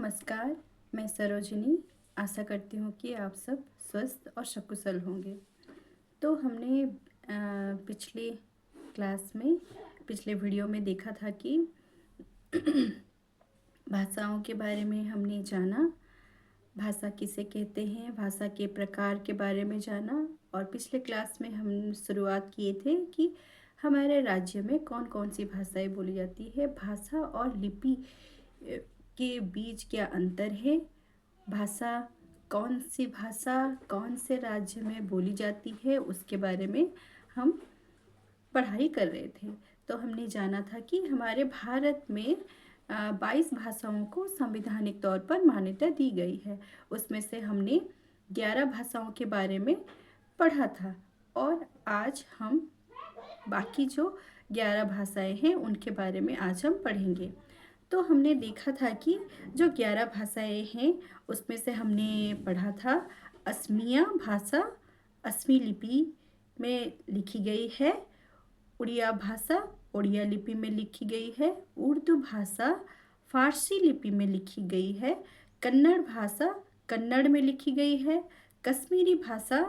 नमस्कार, मैं सरोजिनी। आशा करती हूँ कि आप सब स्वस्थ और सकुशल होंगे। तो हमने पिछली क्लास में पिछले वीडियो में देखा था कि भाषाओं के बारे में हमने जाना, भाषा किसे कहते हैं, भाषा के प्रकार के बारे में जाना। और पिछले क्लास में हम शुरुआत किए थे कि हमारे राज्य में कौन कौन सी भाषाएं बोली जाती है, भाषा और लिपि के बीच क्या अंतर है, भाषा कौन सी भाषा कौन से राज्य में बोली जाती है, उसके बारे में हम पढ़ाई कर रहे थे। तो हमने जाना था कि हमारे भारत में 22 भाषाओं को संवैधानिक तौर पर मान्यता दी गई है। उसमें से हमने 11 भाषाओं के बारे में पढ़ा था और आज हम बाकी जो 11 भाषाएं हैं उनके बारे में आज हम पढ़ेंगे। तो हमने देखा था कि जो 11 भाषाएं हैं उसमें से हमने पढ़ा था असमिया भाषा असमी लिपि में लिखी गई है, उड़िया भाषा उड़िया लिपि में लिखी गई है, उर्दू भाषा फारसी लिपि में लिखी गई है, कन्नड़ भाषा कन्नड़ में लिखी गई है, कश्मीरी भाषा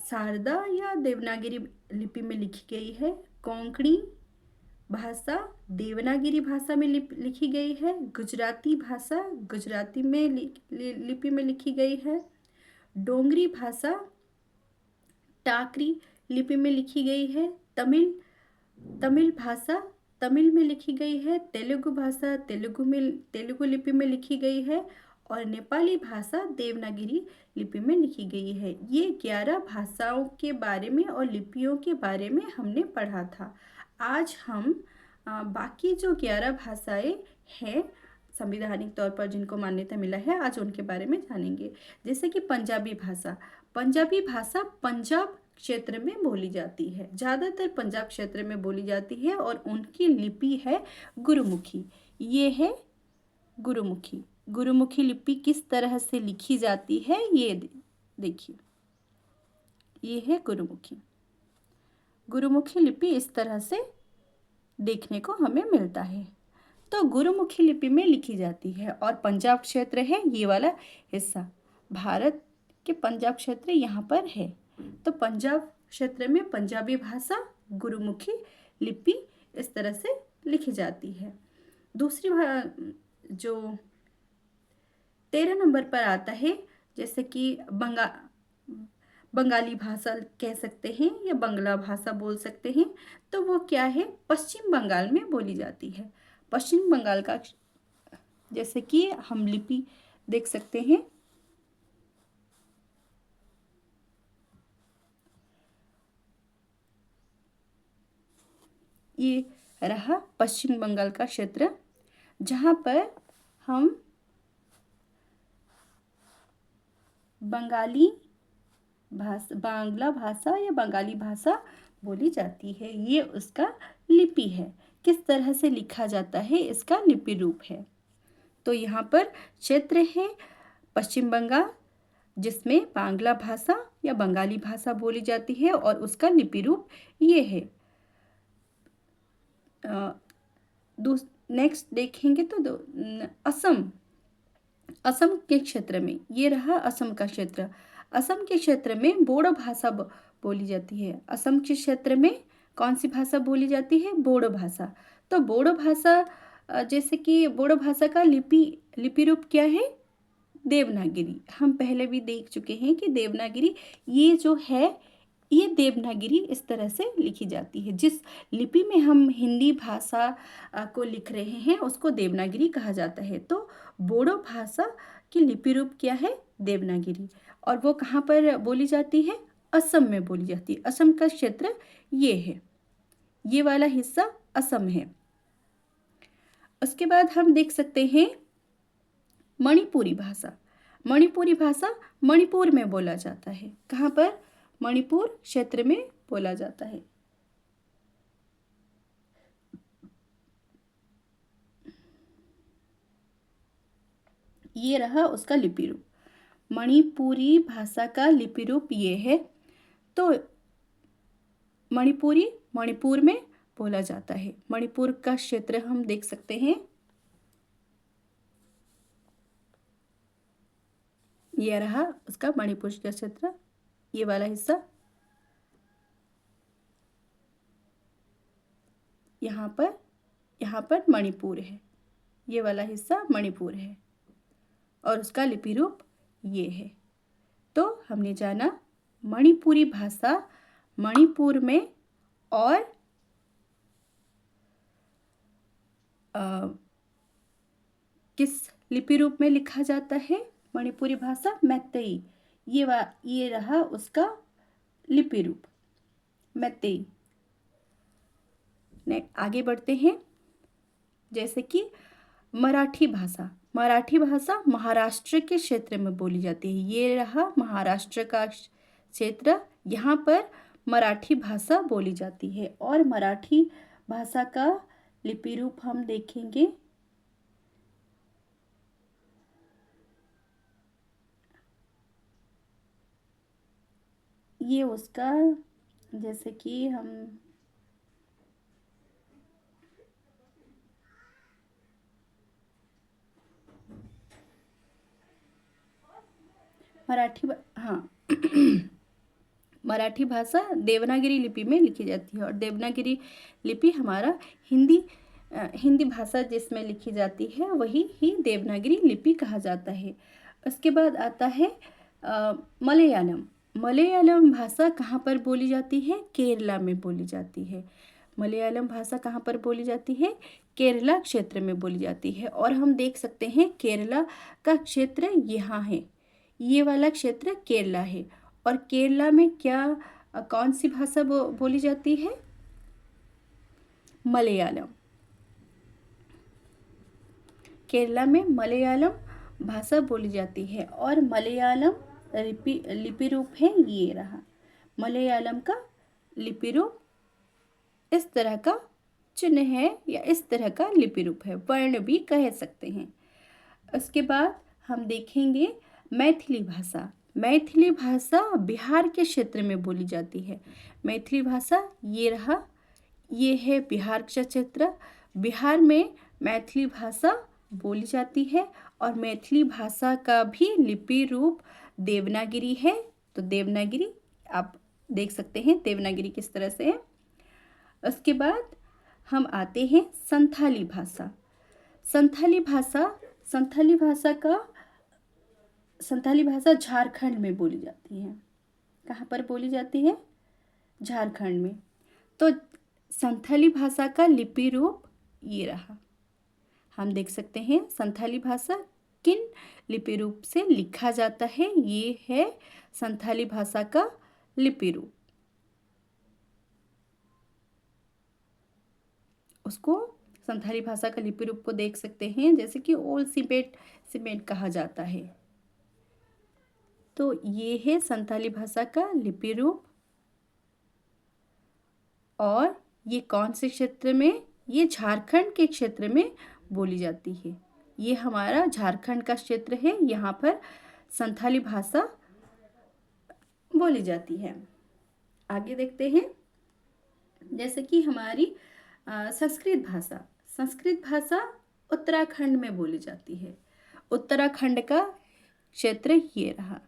शारदा या देवनागरी लिपि में लिखी गई है, कोंकणी भाषा देवनागरी भाषा में लिखी गई है, गुजराती भाषा गुजराती में लिपि में लिखी गई है, डोंगरी भाषा टाकरी लिपि में लिखी गई है, तमिल भाषा तमिल में लिखी गई है, तेलुगु भाषा तेलुगु लिपि में लिखी गई है और नेपाली भाषा देवनागरी लिपि में लिखी गई है। ये 11 भाषाओं के बारे में और लिपियों के बारे में हमने पढ़ा था। आज हम बाकी जो 11 भाषाएं हैं संवैधानिक तौर पर जिनको मान्यता मिला है, आज उनके बारे में जानेंगे। जैसे कि पंजाबी भाषा पंजाब क्षेत्र में बोली जाती है, ज़्यादातर पंजाब क्षेत्र में बोली जाती है और उनकी लिपि है गुरुमुखी। ये है गुरुमुखी लिपि किस तरह से लिखी जाती है ये देखिए, ये है गुरुमुखी लिपि इस तरह से देखने को हमें मिलता है। तो गुरुमुखी लिपि में लिखी जाती है और पंजाब क्षेत्र है ये वाला हिस्सा, भारत के पंजाब क्षेत्र यहाँ पर है। तो पंजाब क्षेत्र में पंजाबी भाषा गुरुमुखी लिपि इस तरह से लिखी जाती है। दूसरी जो 13 नंबर पर आता है, जैसे कि बंगाली भाषा कह सकते हैं या बंगला भाषा बोल सकते हैं। तो वो क्या है, पश्चिम बंगाल में बोली जाती है। पश्चिम बंगाल का जैसे कि हम लिपि देख सकते हैं, ये रहा पश्चिम बंगाल का क्षेत्र जहाँ पर हम बांग्ला भाषा या बंगाली भाषा बोली जाती है। ये उसका लिपि है, किस तरह से लिखा जाता है इसका लिपि रूप है। तो यहाँ पर क्षेत्र है पश्चिम बंगाल जिसमें बांग्ला भाषा या बंगाली भाषा बोली जाती है और उसका लिपि रूप ये है। नेक्स्ट देखेंगे तो असम के क्षेत्र में, ये रहा असम का क्षेत्र। असम के क्षेत्र में बोडो भाषा बोली जाती है। असम के क्षेत्र में कौन सी भाषा बोली जाती है, बोडो भाषा। तो बोडो भाषा जैसे कि बोडो भाषा का लिपि रूप क्या है, देवनागरी। हम पहले भी देख चुके हैं कि देवनागरी ये जो है ये देवनागरी इस तरह से लिखी जाती है। जिस लिपि में हम हिंदी भाषा को लिख रहे हैं उसको देवनागरी कहा जाता है। तो बोडो भाषा की लिपि रूप क्या है, देवनागरी। और वो कहाँ पर बोली जाती है, असम में बोली जाती है। असम का क्षेत्र ये है, ये वाला हिस्सा असम है। उसके बाद हम देख सकते हैं मणिपुरी भाषा मणिपुर में बोला जाता है। कहाँ पर, मणिपुर क्षेत्र में बोला जाता है। ये रहा उसका लिपि रूप, मणिपुरी भाषा का लिपि रूप ये है। तो मणिपुरी मणिपुर में बोला जाता है। मणिपुर का क्षेत्र हम देख सकते हैं, ये रहा उसका मणिपुर का क्षेत्र, ये वाला हिस्सा। यहाँ पर मणिपुर है, ये वाला हिस्सा मणिपुर है और उसका लिपि रूप ये है। तो हमने जाना मणिपुरी भाषा मणिपुर में और किस लिपि रूप में लिखा जाता है। मणिपुरी भाषा मैतेई, ये रहा उसका लिपि रूप मैतेई। ने आगे बढ़ते हैं। जैसे कि मराठी भाषा महाराष्ट्र के क्षेत्र में बोली जाती है। ये रहा महाराष्ट्र का क्षेत्र, यहाँ पर मराठी भाषा बोली जाती है और मराठी भाषा का लिपि रूप हम देखेंगे। ये उसका, जैसे कि हम मराठी भाषा देवनागरी लिपि में लिखी जाती है और देवनागरी लिपि हमारा हिंदी भाषा जिसमें लिखी जाती है वही ही देवनागरी लिपि कहा जाता है। उसके बाद आता है मलयालम भाषा कहाँ पर बोली जाती है? केरला में बोली जाती है। मलयालम भाषा कहाँ पर बोली जाती है? केरला क्षेत्र में बोली जाती है। और हम देख सकते हैं केरला का क्षेत्र यहाँ है, ये वाला क्षेत्र केरला है। और केरला में कौन सी भाषा बोली जाती है? मलयालम। केरला में मलयालम भाषा बोली जाती है और मलयालम लिपि रूप है ये रहा। मलयालम का लिपि रूप इस तरह का चिन्ह है या इस तरह का लिपि रूप है, वर्ण भी कह सकते हैं। उसके बाद हम देखेंगे मैथिली भाषा बिहार के क्षेत्र में बोली जाती है। मैथिली भाषा ये रहा, ये है बिहार का क्षेत्र। बिहार में मैथिली भाषा बोली जाती है और मैथिली भाषा का भी लिपि रूप देवनागरी है। तो देवनागरी आप देख सकते हैं देवनागरी किस तरह से है। उसके बाद हम आते हैं संथाली भाषा। संथाली भाषा झारखंड में बोली जाती है। कहाँ पर बोली जाती है? झारखंड में। तो संथाली भाषा का लिपि रूप ये रहा। हम देख सकते हैं संथाली भाषा किन लिपि रूप से लिखा जाता है। ये है संथाली भाषा का लिपि रूप। उसको संथाली भाषा का लिपि रूप को देख सकते हैं, जैसे कि ओल सीमेंट कहा जाता है। तो ये है संथाली भाषा का लिपि रूप। और ये कौन से क्षेत्र में? ये झारखंड के क्षेत्र में बोली जाती है। ये हमारा झारखंड का क्षेत्र है, यहाँ पर संथाली भाषा बोली जाती है। आगे देखते हैं। जैसे कि हमारी संस्कृत भाषा उत्तराखंड में बोली जाती है। उत्तराखंड का क्षेत्र ये रहा।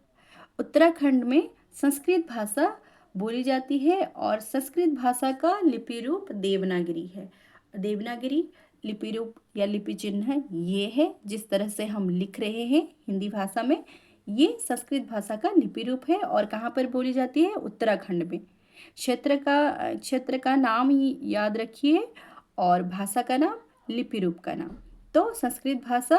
उत्तराखंड में संस्कृत भाषा बोली जाती है और संस्कृत भाषा का लिपि रूप देवनागरी है। देवनागरी लिपि रूप या लिपि चिन्ह ये है, जिस तरह से हम लिख रहे हैं हिंदी भाषा में, ये संस्कृत भाषा का लिपि रूप है। और कहाँ पर बोली जाती है? उत्तराखंड में। क्षेत्र का नाम ही याद रखिए और भाषा का नाम, लिपि रूप का नाम। तो संस्कृत भाषा,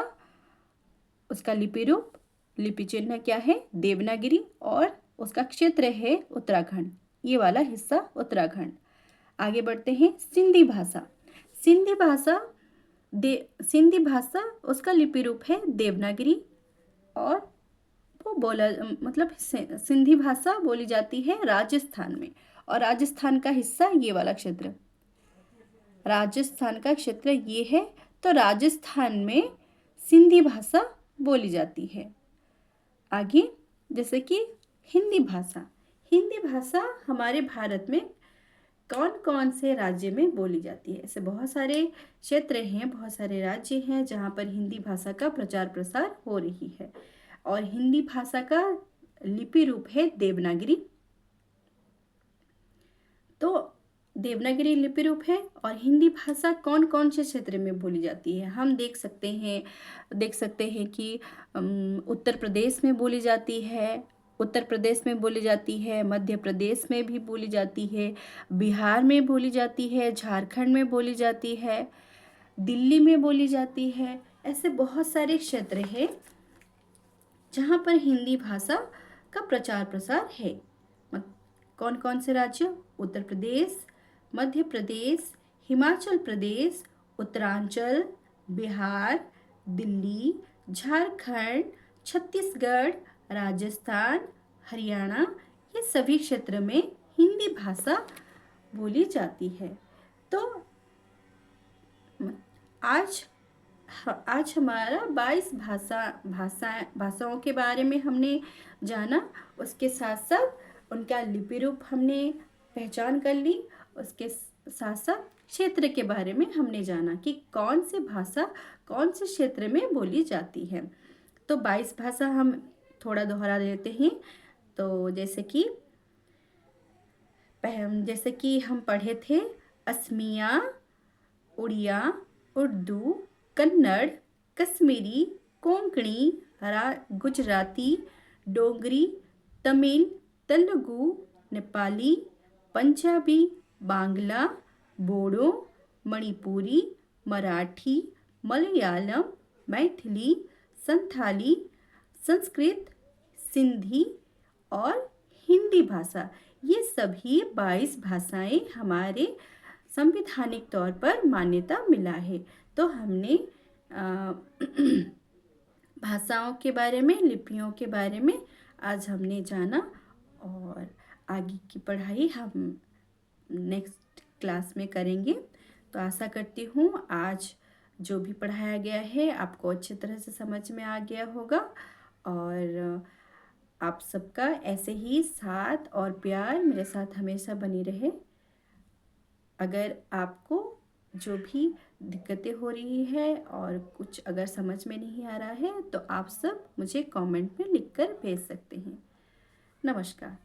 उसका लिपि रूप, लिपि चिन्ह क्या है? देवनागरी और उसका क्षेत्र है उत्तराखंड, ये वाला हिस्सा उत्तराखंड। आगे बढ़ते हैं। सिंधी भाषा उसका लिपि रूप है देवनागरी और वो सिंधी भाषा बोली जाती है राजस्थान में। और राजस्थान का हिस्सा ये वाला क्षेत्र, राजस्थान का क्षेत्र ये है। तो राजस्थान में सिंधी भाषा बोली जाती है। आगे जैसे कि हिंदी भाषा हमारे भारत में कौन कौन से राज्य में बोली जाती है? ऐसे बहुत सारे क्षेत्र हैं, बहुत सारे राज्य हैं जहाँ पर हिंदी भाषा का प्रचार प्रसार हो रही है। और हिंदी भाषा का लिपि रूप है देवनागरी। तो देवनागरी लिपि रूप है। और हिंदी भाषा कौन कौन से क्षेत्र में बोली जाती है, हम देख सकते हैं कि उत्तर प्रदेश में बोली जाती है, उत्तर प्रदेश में बोली जाती है, मध्य प्रदेश में भी बोली जाती है, बिहार में बोली जाती है, झारखंड में बोली जाती है, दिल्ली में बोली जाती है। ऐसे बहुत सारे क्षेत्र हैं जहाँ पर हिंदी भाषा का प्रचार प्रसार है। कौन कौन से राज्य? उत्तर प्रदेश, मध्य प्रदेश, हिमाचल प्रदेश, उत्तरांचल, बिहार, दिल्ली, झारखंड, छत्तीसगढ़, राजस्थान, हरियाणा, ये सभी क्षेत्र में हिंदी भाषा बोली जाती है। तो आज आज हमारा 22 भाषाओं के बारे में हमने जाना। उसके साथ साथ उनका लिपि रूप हमने पहचान कर ली। उसके साथ साथ क्षेत्र के बारे में हमने जाना कि कौन सी भाषा कौन से क्षेत्र में बोली जाती है। तो 22 भाषा हम थोड़ा दोहरा देते हैं। तो जैसे कि हम पढ़े थे असमिया, उड़िया, उर्दू, कन्नड़, कश्मीरी, कोंकणी, गुजराती, डोगरी, तमिल, तेलुगु, नेपाली, पंजाबी, बांग्ला, बोडो, मणिपुरी, मराठी, मलयालम, मैथिली, संथाली, संस्कृत, सिंधी और हिंदी भाषा, ये सभी 22 भाषाएं हमारे संवैधानिक तौर पर मान्यता मिला है। तो हमने भाषाओं के बारे में, लिपियों के बारे में आज हमने जाना। और आगे की पढ़ाई हम नेक्स्ट क्लास में करेंगे। तो आशा करती हूँ आज जो भी पढ़ाया गया है आपको अच्छी तरह से समझ में आ गया होगा। और आप सबका ऐसे ही साथ और प्यार मेरे साथ हमेशा बनी रहे। अगर आपको जो भी दिक्कतें हो रही है और कुछ अगर समझ में नहीं आ रहा है तो आप सब मुझे कमेंट में लिखकर भेज सकते हैं। नमस्कार।